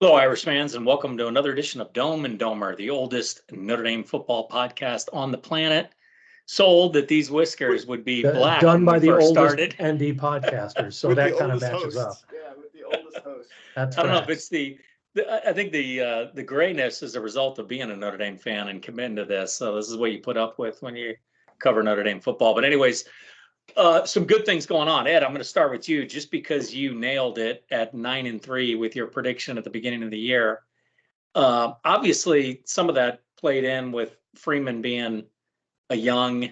Hello, Irish fans, and welcome to another edition of Dome and Domer, the oldest Notre Dame football podcast on the planet. So old that these whiskers would be black done when by we the first oldest started. ND podcasters, so With that the kind of oldest matches host. up. Yeah, with the oldest host. That's I don't know if facts. it's I think the grayness is a result of being a Notre Dame fan and committing to this. So this is what you put up with when you cover Notre Dame football. But anyways, some good things going on. Ed, I'm going to start with you just because you nailed it at 9-3 with your prediction at the beginning of the year. Obviously, some of that played in with Freeman being a young,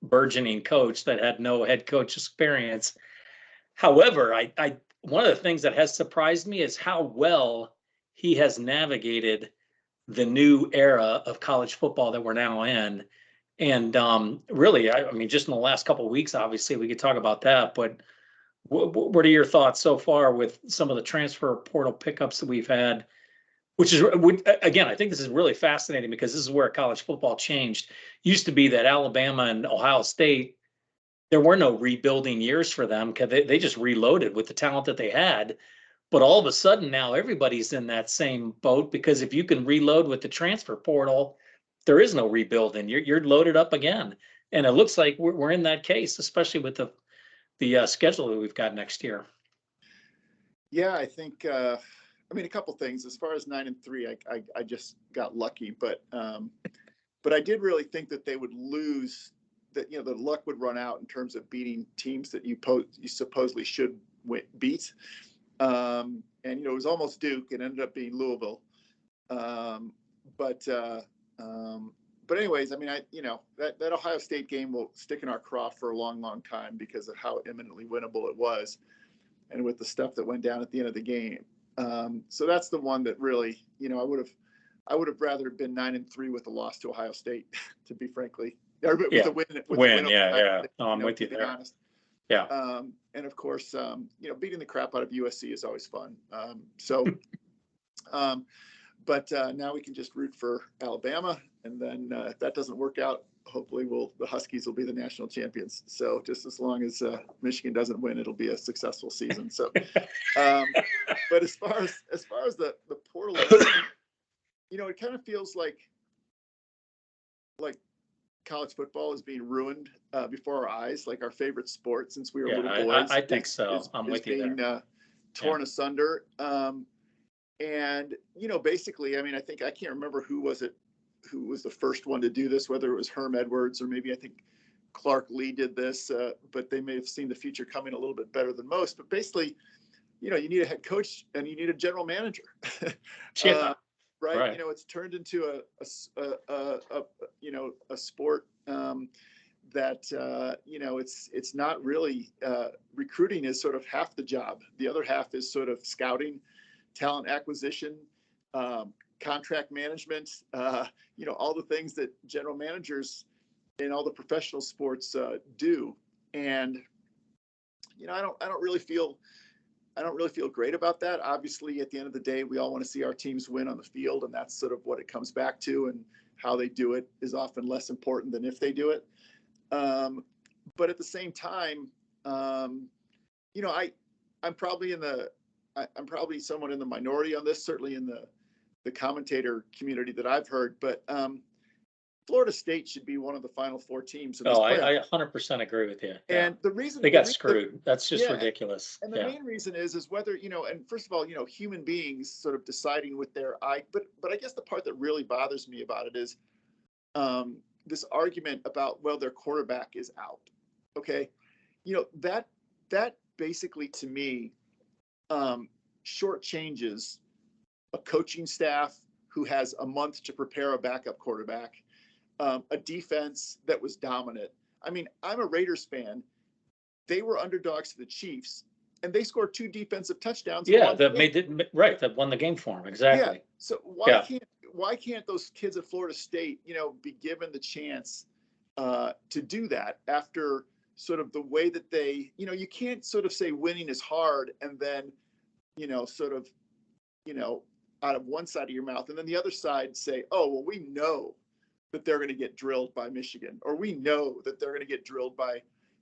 burgeoning coach that had no head coach experience. However, I one of the things that has surprised me is how well he has navigated the new era of college football that we're now in. And really, I mean, just in the last couple of weeks, obviously, we could talk about that. But what are your thoughts so far with some of the transfer portal pickups that we've had? Which is, again, I think this is really fascinating because this is where college football changed. Used to be that Alabama and Ohio State, there were no rebuilding years for them because they just reloaded with the talent that they had. But all of a sudden now everybody's in that same boat because if you can reload with the transfer portal, there is no rebuilding. You're loaded up again. And it looks like we're in that case, especially with the schedule that we've got next year. Yeah, I think. I mean, a couple things. As far as 9-3, I just got lucky, but I did really think that they would lose. That the luck would run out in terms of beating teams that you supposedly should beat. And it was almost Duke. It ended up being Louisville. But anyways, I mean, that Ohio State game will stick in our craw for a long, long time because of how eminently winnable it was, and with the stuff that went down at the end of the game. So that's the one that really, I would have rather been 9-3 with a loss to Ohio State, to be frankly, or with a win. Yeah. No, I'm with you there. Honest. Yeah. And of course, beating the crap out of USC is always fun. But now we can just root for Alabama, and then if that doesn't work out, hopefully the Huskies will be the national champions. So just as long as Michigan doesn't win, it'll be a successful season. So, but as far as the portal, it kind of feels like college football is being ruined before our eyes, like our favorite sport since we were little boys. I think so. I'm with you there. Torn asunder. And basically, I mean, I can't remember who was the first one to do this, whether it was Herm Edwards or maybe I think Clark Lee did this, but they may have seen the future coming a little bit better than most. But basically, you need a head coach and you need a general manager. Right? It's turned into a sport that it's not really recruiting is sort of half the job. The other half is sort of scouting, talent acquisition, contract management, all the things that general managers in all the professional sports do. And I don't really feel great about that. Obviously, at the end of the day, we all want to see our teams win on the field, and that's sort of what it comes back to. And how they do it is often less important than if they do it. But at the same time, I'm probably somewhat in the minority on this, certainly in the commentator community that I've heard, but Florida State should be one of the Final Four teams. I 100% agree with you. Yeah. And the reason they got screwed, that's just ridiculous. And the main reason is whether, and first of all, human beings sort of deciding with their eye, but I guess the part that really bothers me about it is this argument about, well, their quarterback is out. Okay. That basically to me, shortchanges a coaching staff who has a month to prepare a backup quarterback, a defense that was dominant. I mean, I'm a Raiders fan. They were underdogs to the Chiefs, and they scored 2 defensive touchdowns. Yeah, that won the game for them. Exactly. Yeah. So why can't those kids at Florida State, be given the chance to do that after sort of the way that they, you can't sort of say winning is hard and then, out of one side of your mouth, and then the other side say, oh, well, we know that they're going to get drilled by Michigan, or we know that they're going to get drilled by,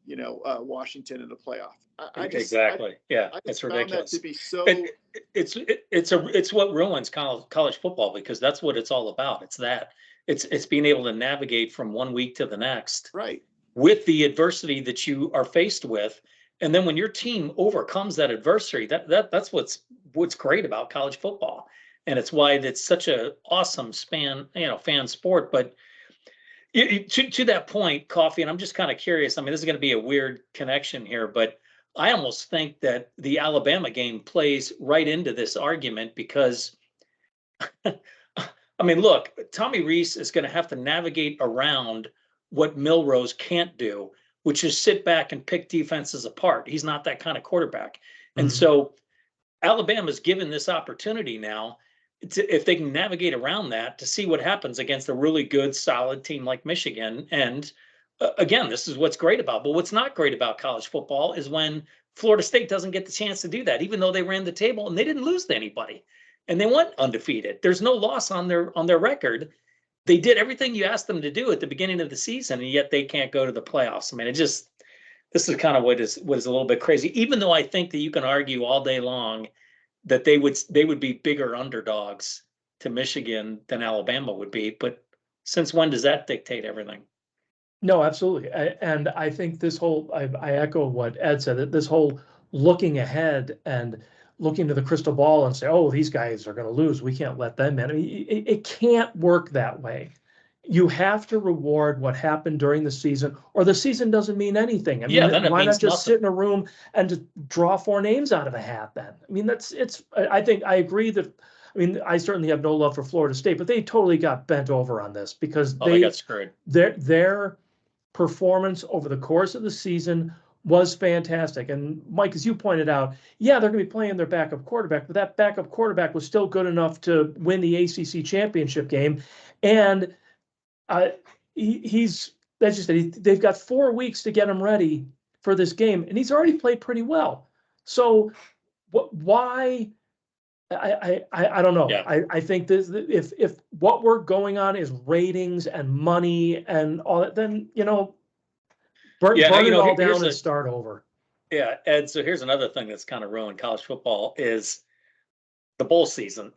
Washington in the playoff. Exactly. Yeah, I it's just found that to ridiculous. be so It's what ruins college football, because that's what it's all about. It's being able to navigate from one week to the next right. with the adversity that you are faced with. And then when your team overcomes that adversity, that's what's great about college football. And it's why it's such a awesome fan sport. But to that point, Coffee, and I'm just kind of curious. I mean, this is going to be a weird connection here, but I almost think that the Alabama game plays right into this argument because, I mean, look, Tommy Rees is going to have to navigate around what Milrose can't do, which is sit back and pick defenses apart. He's not that kind of quarterback. And Mhm. so Alabama's given this opportunity now if they can navigate around that, to see what happens against a really good, solid team like Michigan. And again, this is what's great about. But what's not great about college football is when Florida State doesn't get the chance to do that, even though they ran the table and they didn't lose to anybody, and they went undefeated. There's no loss on their record. They did everything you asked them to do at the beginning of the season, and yet they can't go to the playoffs. I mean, this is kind of what is a little bit crazy. Even though I think that you can argue all day long that they would be bigger underdogs to Michigan than Alabama would be. But since when does that dictate everything? No, absolutely. And I think this whole, I echo what Ed said, that this whole looking ahead and looking to the crystal ball and say, oh, these guys are going to lose, we can't let them in. I mean, it can't work that way. You have to reward what happened during the season, or the season doesn't mean anything. I Yeah, mean, then it why not means just nothing. sit in a room and just draw four names out of a hat then? I mean, I think I agree that, I mean, I certainly have no love for Florida State, but they totally got bent over on this because Oh, they got screwed. their performance over the course of the season was fantastic. And Mike, as you pointed out, yeah, they're going to be playing their backup quarterback, but that backup quarterback was still good enough to win the ACC championship game. And he's, that's just it. They've got 4 weeks to get him ready for this game, and he's already played pretty well. So why? I don't know. Yeah. I think this, if what we're going on is ratings and money and all that, then burn Yeah, it all down and start over. Yeah, Ed. So here's another thing that's kind of ruined college football is the bowl season.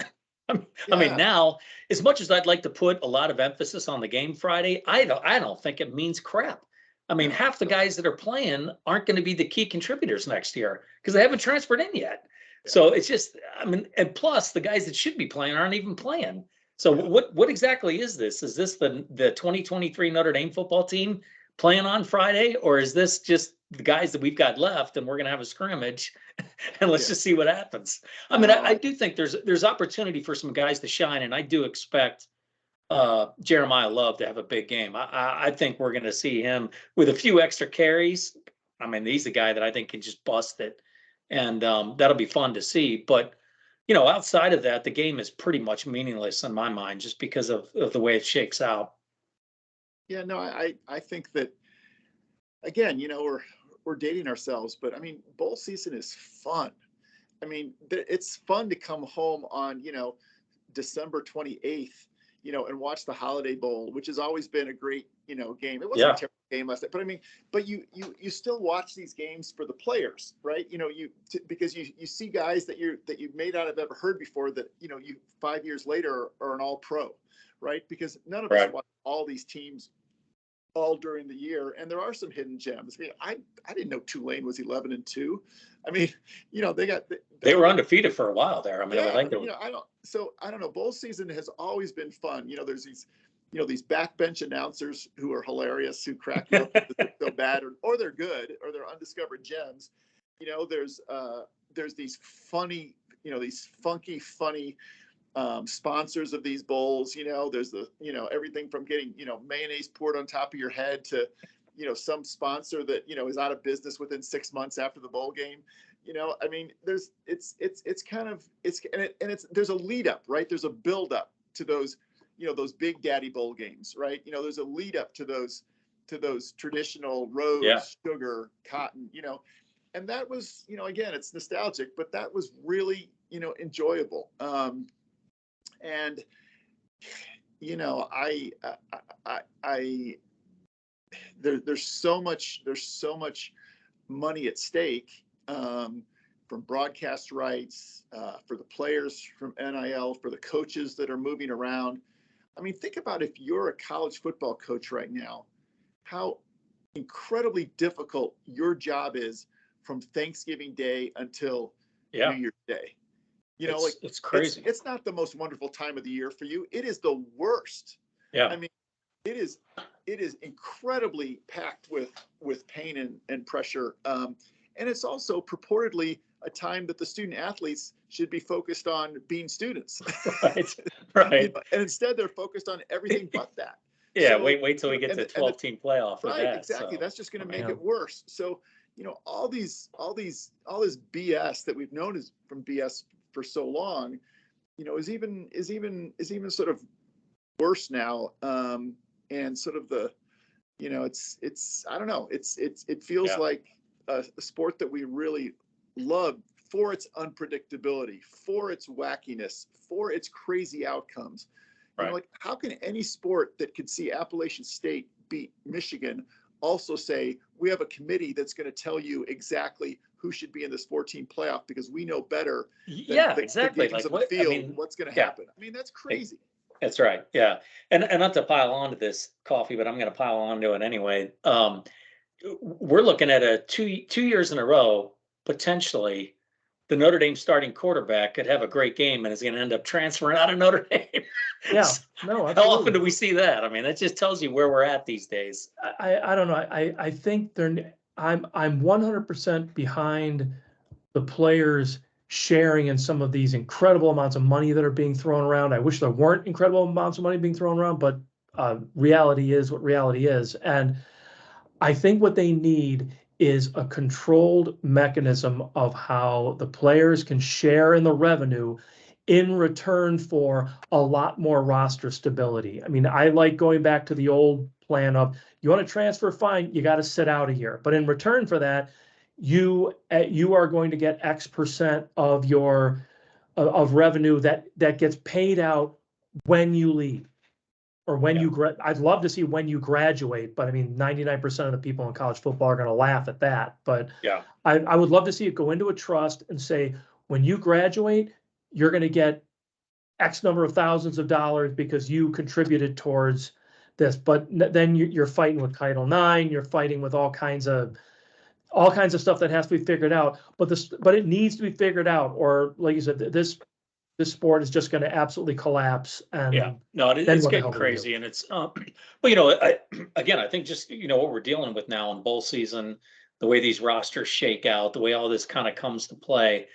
I mean, now, as much as I'd like to put a lot of emphasis on the game Friday, I don't think it means crap. I mean, half the guys that are playing aren't going to be the key contributors next year because they haven't transferred in yet. So it's just, I mean, and plus the guys that should be playing aren't even playing. So what exactly is this? Is this the 2023 Notre Dame football team playing on Friday, or is this just the guys that we've got left and we're going to have a scrimmage and let's just see what happens? I mean, I do think there's opportunity for some guys to shine, and I do expect Jeremiah Love to have a big game. I think we're going to see him with a few extra carries. I mean, he's a guy that I think can just bust it, and that'll be fun to see. But outside of that, the game is pretty much meaningless in my mind, just because of the way it shakes out. Yeah, no, I think that, again, we're dating ourselves, but I mean, bowl season is fun. I mean, it's fun to come home on, December 28th, and watch the Holiday Bowl, which has always been a great, game. It wasn't a terrible game last night, but I mean, but you still watch these games for the players, right? Because you see guys that you may not have ever heard before that, you 5 years later are an all pro, right? Because none of us watch all these teams all during the year, and there are some hidden gems. I mean, I didn't know Tulane was 11-2. I mean, they were undefeated for a while there. I mean, I don't know. Bowl season has always been fun. There's these backbench announcers who are hilarious, who crack you up because they're so bad, or they're good, or they're undiscovered gems. There's these funny, these funky, funny sponsors of these bowls. There's everything from getting mayonnaise poured on top of your head to some sponsor that is out of business within 6 months after the bowl game. I mean, there's there's a lead up, right? There's a build up to those those big daddy bowl games, right? There's a lead up to those traditional rose, sugar, cotton, and that was, again, it's nostalgic, but that was really enjoyable. And there's so much money at stake, from broadcast rights, for the players, from NIL, for the coaches that are moving around. I mean, think about if you're a college football coach right now, how incredibly difficult your job is from Thanksgiving Day until Yeah, New Year's Day. You know, like it's crazy. it's not the most wonderful time of the year for you. It is the worst. Yeah. I mean, it is incredibly packed with pain and pressure. And it's also purportedly a time that the student athletes should be focused on being students. Right. Right. And instead they're focused on everything but that. Yeah. So, Wait till we get to 12-team playoff with right, that. exactly. So, That's just going to make Yeah. it worse. So, all this BS that we've known is from BS for so long, is even sort of worse now. And sort of the, it's I don't know, it feels Yeah. like a sport that we really love for its unpredictability, for its wackiness, for its crazy outcomes. Right. Like, how can any sport that could see Appalachian State beat Michigan also say we have a committee that's going to tell you exactly who should be in this 14 playoff because we know better yeah, the exactly. games Like on the field, I mean, what's going to yeah. happen. I mean, that's crazy. That's right. Yeah. And not to pile on to this coffee, but I'm going to pile on to it anyway. We're looking at a two years in a row, potentially the Notre Dame starting quarterback could have a great game and is going to end up transferring out of Notre Dame. Yeah, So no, how often absolutely. do we see that? I mean, that just tells you where we're at these days. I don't know. I think I'm 100% behind the players sharing in some of these incredible amounts of money that are being thrown around. I wish there weren't incredible amounts of money being thrown around, but reality is what reality is. And I think what they need is a controlled mechanism of how the players can share in the revenue in return for a lot more roster stability. I mean, I like going back to the old plan of you want to transfer, fine, you got to sit out a year. But in return for that, you are going to get X% of your of revenue that gets paid out when you leave or when Yeah. you I'd love to see when you graduate, but I mean, 99% of the people in college football are going to laugh at that. But Yeah. I would love to see it go into a trust and say, when you graduate, you're going to get X number of thousands of dollars because you contributed towards this. But then you're fighting with Title IX, you're fighting with all kinds of stuff that has to be figured out. But it needs to be figured out, or like you said, this sport is just going to absolutely collapse. And Yeah, no, then it's what the getting hell do we do? crazy, and it's but again, I think just what we're dealing with now in bowl season, the way these rosters shake out, the way all this kind of comes to play,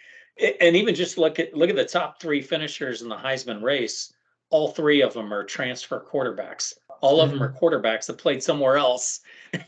and even just look at the top three finishers in the Heisman race. All three of them are transfer quarterbacks. All of them are quarterbacks that played somewhere else,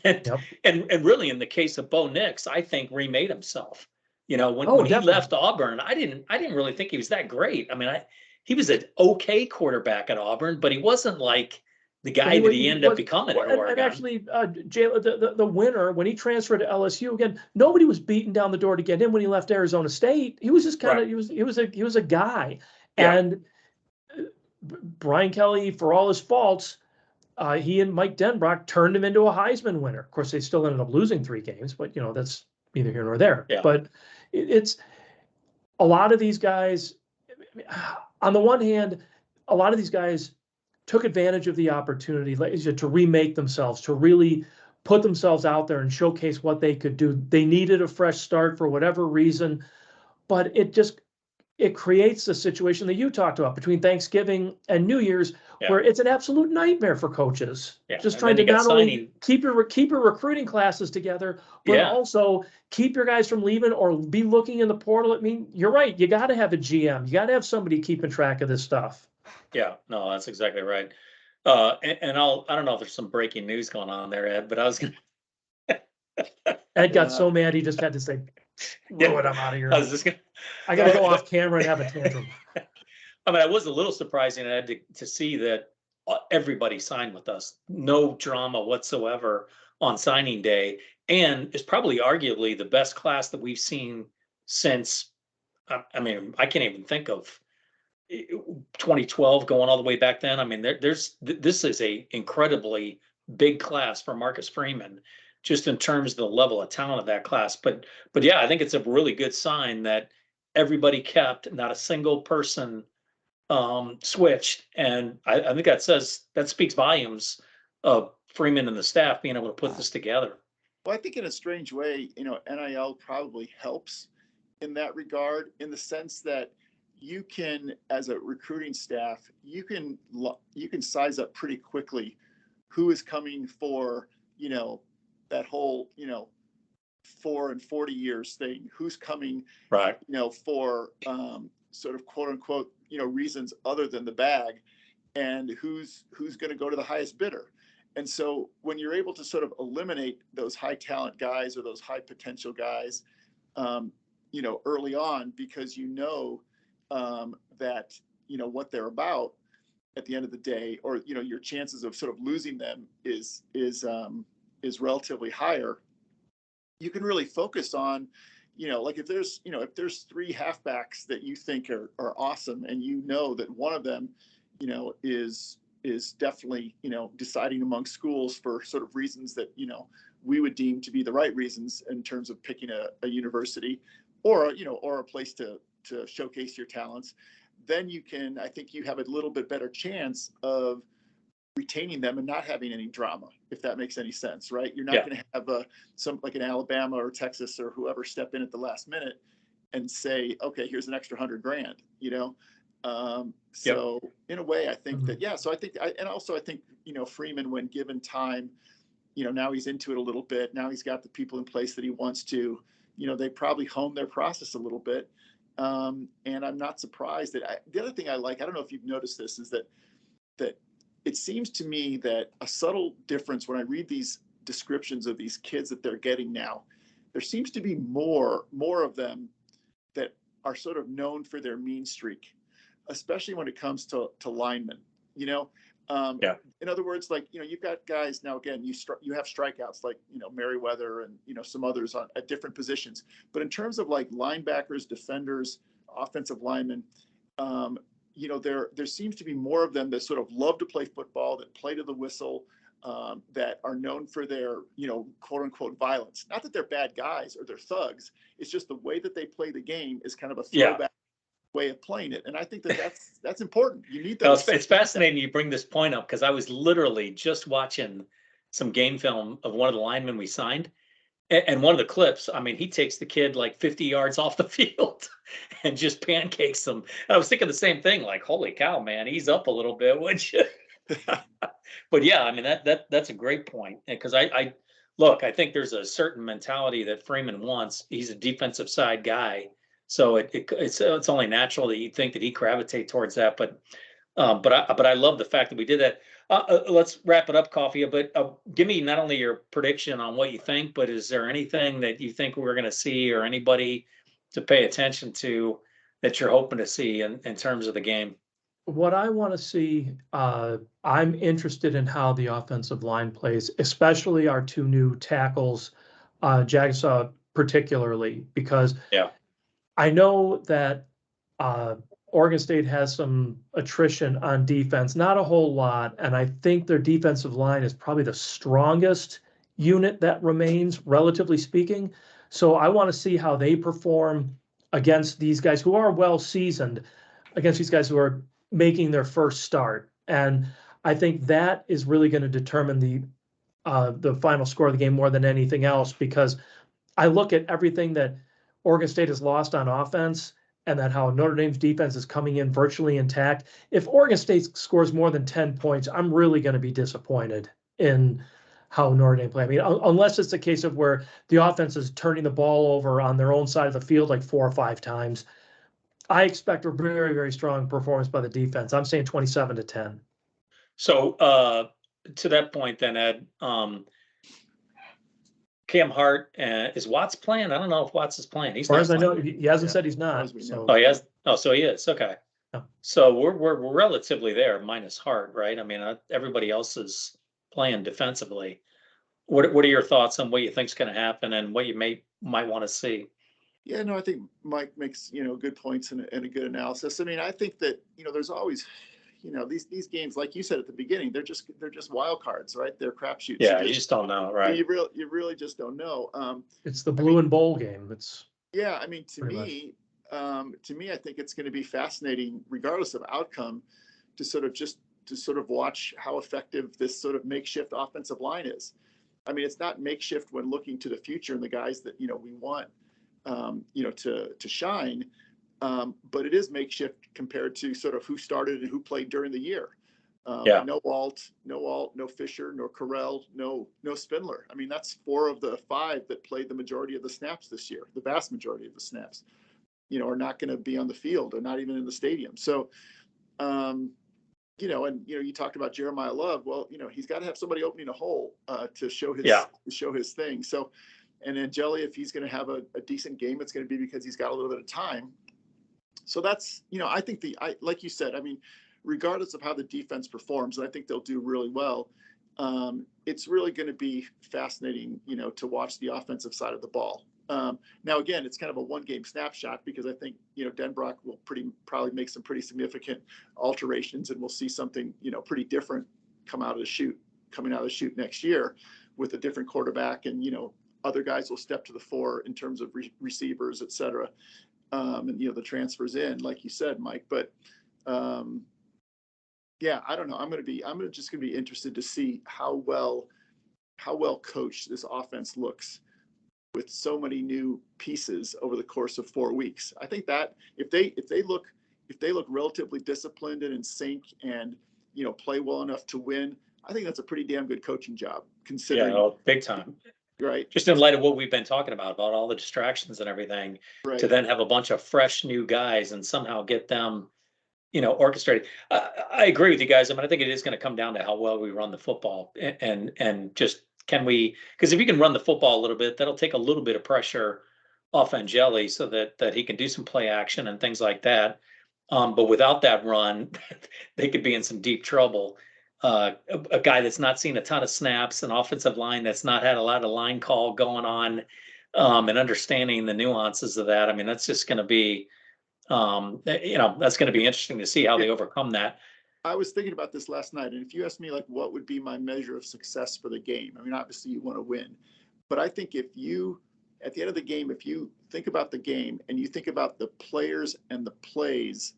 and Yep. and really in the case of Bo Nix, I think remade himself. When Oh, when he definitely. left Auburn, I didn't really think he was that great. I mean, he was an okay quarterback at Auburn, but he wasn't like the guy that he ended up becoming at and Oregon. actually, the winner, when he transferred to LSU again, nobody was beating down the door to get him when he left Arizona State. He was just kind of, Right. he was a guy. Yeah. And Brian Kelly, for all his faults, he and Mike Denbrock turned him into a Heisman winner. Of course, they still ended up losing 3 games, but that's neither here nor there. Yeah. But it's a lot of these guys. On the one hand, a lot of these guys took advantage of the opportunity to remake themselves, to really put themselves out there and showcase what they could do. They needed a fresh start for whatever reason, but it creates a situation that you talked about between Thanksgiving and New Year's, Yeah. where it's an absolute nightmare for coaches. Yeah. Just And trying then to you got not only signing- keep your recruiting classes together, but Yeah. also keep your guys from leaving or be looking in the portal. I mean, you're right. You got to have a GM. You got to have somebody keeping track of this stuff. Yeah, no, that's exactly right. And I don't know if there's some breaking news going on there, Ed, but I was gonna. Ed got so mad he just had to say, "Screw it, I'm out of here. I was just gonna. I got to go off camera and have a tantrum." I mean, I was a little surprising, Ed, to see that everybody signed with us. No drama whatsoever on signing day, and it's probably arguably the best class that we've seen since. I mean, I can't even think of 2012 going all the way back then. I mean, this is a incredibly big class for Marcus Freeman, just in terms of the level of talent of that class. But yeah, I think it's a really good sign that everybody kept, not a single person switched, and I think that speaks volumes of Freeman and the staff being able to put this together. Well, I think in a strange way, NIL probably helps in that regard, in the sense that you can, as a recruiting staff, you can size up pretty quickly who is coming for, that whole, 4 and 40 years thing, who's coming, Right. For sort of quote unquote, reasons other than the bag, and who's going to go to the highest bidder. And so when you're able to sort of eliminate those high talent guys or those high potential guys, early on, because that what they're about at the end of the day, or your chances of sort of losing them is relatively higher. You can really focus on, like if there's 3 halfbacks that you think are awesome, and that one of them, is definitely, deciding among schools for sort of reasons that, we would deem to be the right reasons in terms of picking a university or a place to showcase your talents, then I think you have a little bit better chance of retaining them and not having any drama, if that makes any sense, right? You're not going to have some like an Alabama or Texas or whoever step in at the last minute and say, okay, here's an extra $100,000, So in a way, I think that, so I think, I think, Freeman, when given time, now he's into it a little bit. Now he's got the people in place that he wants to, they probably hone their process a little bit. And I'm not surprised that the other thing I like, I don't know if you've noticed this, is that it seems to me that a subtle difference when I read these descriptions of these kids that they're getting now, there seems to be more of them that are sort of known for their mean streak, especially when it comes to linemen, In other words, like, you've got guys now, again, you have strikeouts like, Merriweather and, some others at different positions. But in terms of like linebackers, defenders, offensive linemen, there seems to be more of them that sort of love to play football, that play to the whistle, that are known for their, quote unquote violence. Not that they're bad guys or they're thugs. It's just the way that they play the game is kind of a throwback way of playing it. And I think that's important. You need those. It's fascinating you bring this point up, because I was literally just watching some game film of one of the linemen we signed. And one of the clips, I mean, he takes the kid like 50 yards off the field and just pancakes them. And I was thinking the same thing, like, holy cow, man, ease up a little bit, would you? But yeah, I mean, that's a great point. Because I think there's a certain mentality that Freeman wants. He's a defensive side guy. So it's only natural that you think that he gravitate towards that. But I love the fact that we did that. Let's wrap it up, Coffee. But give me not only your prediction on what you think, but is there anything that you think we're going to see, or anybody to pay attention to that you're hoping to see in terms of the game? What I want to see, I'm interested in how the offensive line plays, especially our 2 new tackles, Jagsaw particularly, because I know that Oregon State has some attrition on defense, not a whole lot, and I think their defensive line is probably the strongest unit that remains, relatively speaking. So I want to see how they perform against these guys who are well seasoned, against these guys who are making their first start. And I think that is really going to determine the final score of the game more than anything else, because I look at everything that Oregon State has lost on offense, and that how Notre Dame's defense is coming in virtually intact. If Oregon State scores more than 10 points, I'm really going to be disappointed in how Notre Dame play. I mean, unless it's a case of where the offense is turning the ball over on their own side of the field like 4 or 5 times. I expect a very, very strong performance by the defense. I'm saying 27-10. So to that point then, Ed, Cam Hart, is Watts playing? I don't know if Watts is playing. He's As far not as I know, playing. he hasn't said he's not. So. Oh, he has. Oh, so he is. Okay. Yeah. So we're relatively there, minus Hart, right? I mean, everybody else is playing defensively. What are your thoughts on what you think's going to happen and what you might want to see? Yeah, no, I think Mike makes, good points and a good analysis. I mean, I think that, there's always, these games, like you said at the beginning, they're just wild cards, right? They're crapshoots. Yeah, you just don't know, right? You really just don't know. It's the blue and bowl game. It's Yeah, I mean, to pretty me, I think it's going to be fascinating, regardless of outcome, to sort of watch how effective this sort of makeshift offensive line is. I mean, it's not makeshift when looking to the future and the guys that we want, to shine, but it is makeshift compared to sort of who started and who played during the year. Yeah. No Alt, no Fisher, no Carell, no Spindler. I mean, that's 4 of the 5 that played the majority of the snaps this year. The vast majority of the snaps, are not going to be on the field or not even in the stadium. So, you talked about Jeremiah Love. Well, he's got to have somebody opening a hole to show his thing. So, and Angeli, if he's going to have a decent game, it's going to be because he's got a little bit of time. So that's, I think like you said, I mean, regardless of how the defense performs, and I think they'll do really well, it's really going to be fascinating, to watch the offensive side of the ball. Now, again, it's kind of a one-game snapshot because I think, Denbrock will probably make some pretty significant alterations, and we'll see something, pretty different coming out of the chute next year with a different quarterback, and, other guys will step to the fore in terms of receivers, et cetera. And, the transfers in, like you said, Mike, but, yeah, I don't know. I'm just going to be interested to see how well coached this offense looks with so many new pieces over the course of 4 weeks. I think that if they look relatively disciplined and in sync and, play well enough to win, I think that's a pretty damn good coaching job considering. Big time. Right. Just in light of what we've been talking about all the distractions and everything, Right. to then have a bunch of fresh new guys and somehow get them, orchestrated. I agree with you guys. I mean, I think it is going to come down to how well we run the football and just because if you can run the football a little bit, that'll take a little bit of pressure off Angeli so that he can do some play action and things like that. But without that run, they could be in some deep trouble. A guy that's not seen a ton of snaps, an offensive line that's not had a lot of line call going on, and understanding the nuances of that. I mean, that's just going to be, that's going to be interesting to see how they overcome that. I was thinking about this last night, and if you asked me like what would be my measure of success for the game, I mean, obviously you want to win, but I think at the end of the game, if you think about the game and you think about the players and the plays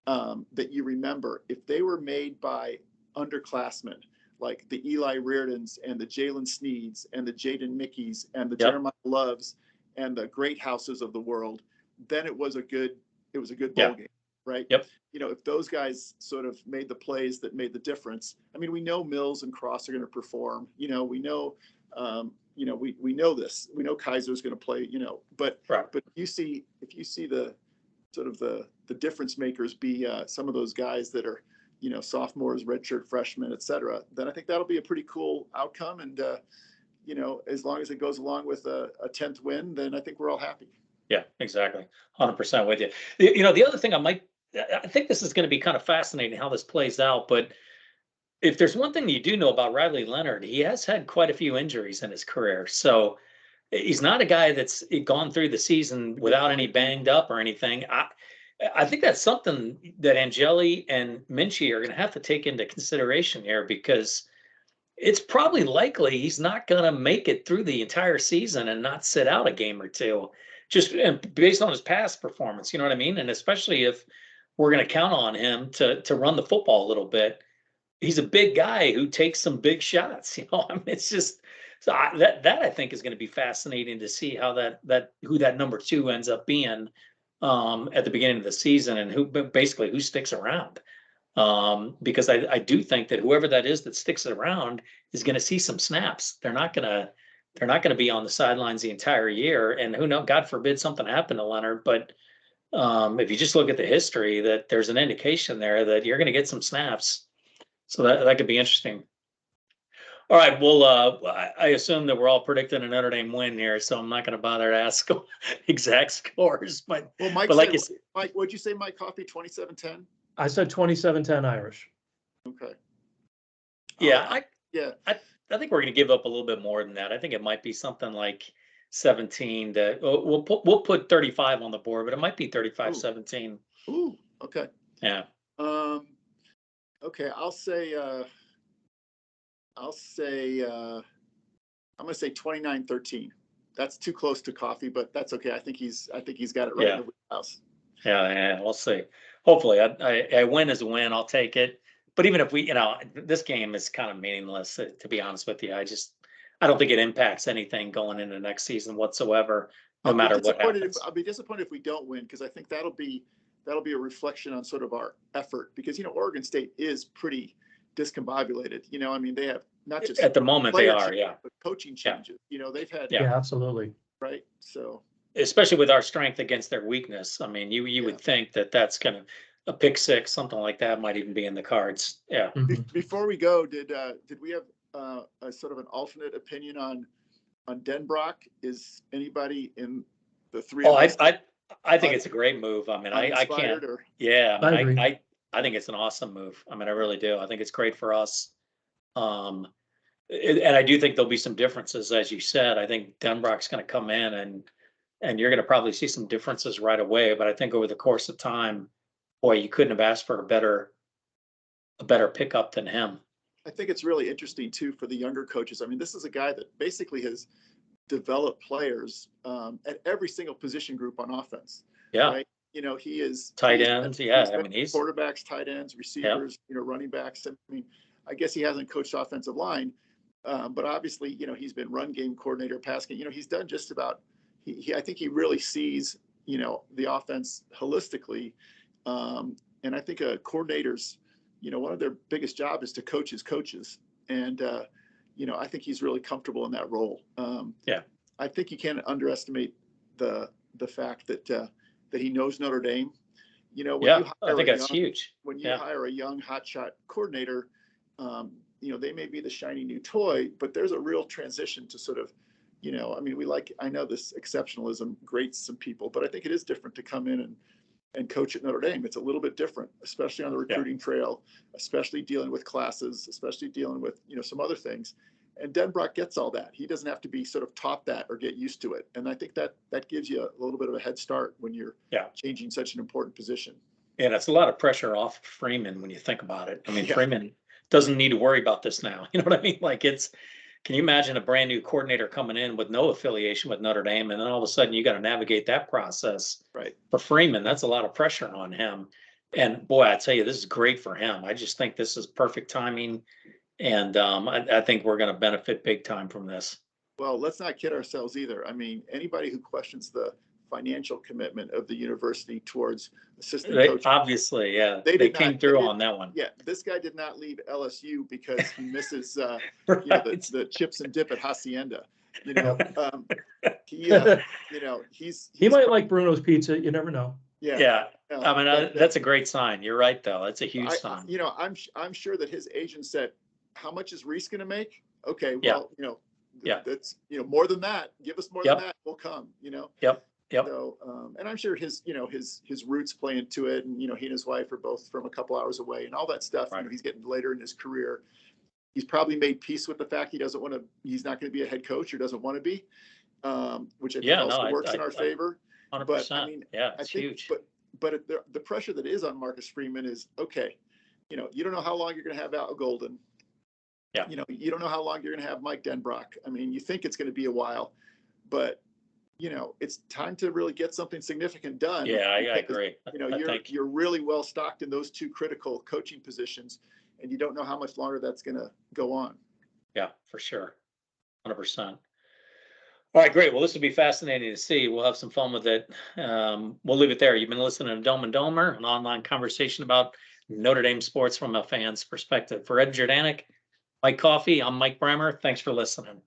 that you remember, if they were made by underclassmen like the Eli Reardons and the Jalen Sneeds and the Jaden Mickeys and the Jeremiah Loves and the Great Houses of the world, then it was a good bowl game, right? Yep. If those guys sort of made the plays that made the difference. I mean, we know Mills and Cross are going to perform. We know, we know this. We know Kaiser's going to play. But if you see the sort of the difference makers be some of those guys that are sophomores, redshirt freshmen, et cetera, then I think that'll be a pretty cool outcome. And as long as it goes along with a 10th win, then I think we're all happy. Yeah, exactly. 100% with you. The other thing I think this is going to be kind of fascinating how this plays out, but if there's one thing you do know about Riley Leonard, he has had quite a few injuries in his career. So he's not a guy that's gone through the season without any banged up or anything. I think that's something that Angeli and Minchie are going to have to take into consideration here, because it's probably likely he's not going to make it through the entire season and not sit out a game or two, just based on his past performance. You know what I mean? And especially if we're going to count on him to run the football a little bit. He's a big guy who takes some big shots. I mean, it's just that I think is going to be fascinating to see how who that number 2 ends up being at the beginning of the season, and who sticks around. Because I do think that whoever that is that sticks around is going to see some snaps. They're not going to be on the sidelines the entire year. And who knows, God forbid something happened to Leonard, but if you just look at the history, that there's an indication there that you're going to get some snaps. So that could be interesting. All right. Well, I assume that we're all predicting a Notre Dame win here, so I'm not going to bother to ask exact scores. But Mike, what'd you say, Mike Coffey, 27-10? I said 27-10 Irish. Okay. Yeah, I think we're going to give up a little bit more than that. I think it might be something like 17 to we'll put 35 on the board, but it might be 35-17. Ooh, okay. Yeah. Okay, I'm going to say 29-13. That's too close to coffee, but that's okay. I think he's got it right in Yeah. the wheelhouse. Yeah, we'll see. Hopefully, a win is a win. I'll take it. But even if we, this game is kind of meaningless, to be honest with you. I don't think it impacts anything going into next season whatsoever, no matter what happens. I'll be disappointed if we don't win, because I think that'll be a reflection on sort of our effort, because Oregon State is pretty discombobulated. I mean, they have not just At the moment they player are, changes, yeah. but coaching changes. They've had Yeah. Yeah, absolutely. right. So Especially with our strength against their weakness. I mean, you Yeah. would think that that's kind of a pick six, something like that might even be in the cards. Yeah. Mhm. before we go, did we have a sort of an alternate opinion on Denbrock? Is anybody in the three Oh, of us I think it's a great move. I mean, I uninspired can't. or Yeah, I I mean, agree. I think it's an awesome move. I mean, I really do. I think it's great for us. Um, and I do think there'll be some differences, as you said. I think Denbrock's going to come in and you're going to probably see some differences right away. But I think over the course of time, boy, you couldn't have asked for a better pickup than him. I think it's really interesting too for the younger coaches. I mean, this is a guy that basically has developed players at every single position group on offense. Yeah. Right. He is Tight he's ends. been- Yeah. he's I been mean, he's quarterbacks, tight ends, receivers, running backs. I mean, I guess he hasn't coached offensive line, but obviously, he's been run game coordinator, pass game. He's done just about. I think he really sees the offense holistically, and I think a coordinator's one of their biggest job is to coach his coaches, and I think he's really comfortable in that role. Yeah. I think you can't underestimate the fact that that he knows Notre Dame. When you I hire think a that's young huge. when you Yeah. hire a young hotshot coordinator, they may be the shiny new toy, but there's a real transition to sort of, I mean, I know this exceptionalism grates some people, but I think it is different to come in and coach at Notre Dame. It's a little bit different, especially on the recruiting trail, especially dealing with classes, especially dealing with, some other things. And Denbrock gets all that. He doesn't have to be sort of taught that or get used to it. And I think that gives you a little bit of a head start when you're changing such an important position. And it's a lot of pressure off Freeman when you think about it. I mean, Yeah. Freeman doesn't need to worry about this now. You know what I mean? Like can you imagine a brand new coordinator coming in with no affiliation with Notre Dame, and then all of a sudden you got to navigate that process? Right. For Freeman, that's a lot of pressure on him. And boy, I tell you, this is great for him. I just think this is perfect timing. And I think we're going to benefit big time from this. Well, let's not kid ourselves either. I mean, anybody who questions the financial commitment of the university towards assistant coaching, Obviously, yeah, they came through on that one. Yeah, this guy did not leave LSU because he misses Right. the chips and dip at Hacienda. He might like Bruno's Pizza. You never know. Yeah. I mean, that's a great sign. You're right, though. That's a huge sign. I'm sure that his agent said, "How much is Reese going to make?" Okay, Yeah. well, Yeah. that's more than that. Give us more than that. We'll come. Yep. So, and I'm sure his roots play into it, and he and his wife are both from a couple hours away, and all that stuff. Right. He's getting later in his career. He's probably made peace with the fact he's not going to be a head coach or doesn't want to be, which I think also works in our favor. 100%. But I mean, it's huge. But the pressure that is on Marcus Freeman is, okay, you don't know how long you're going to have Al Golden. Yeah. You don't know how long you're going to have Mike Denbrock. I mean, you think it's going to be a while, but it's time to really get something significant done. Yeah, I agree. You're really well stocked in those two critical coaching positions, and you don't know how much longer that's going to go on. Yeah, for sure. 100%. All right, great. Well, this will be fascinating to see. We'll have some fun with it. We'll leave it there. You've been listening to Dome and Domer, an online conversation about Notre Dame sports from a fan's perspective. For Ed Jordanek, Mike Coffey, I'm Mike Bremer. Thanks for listening.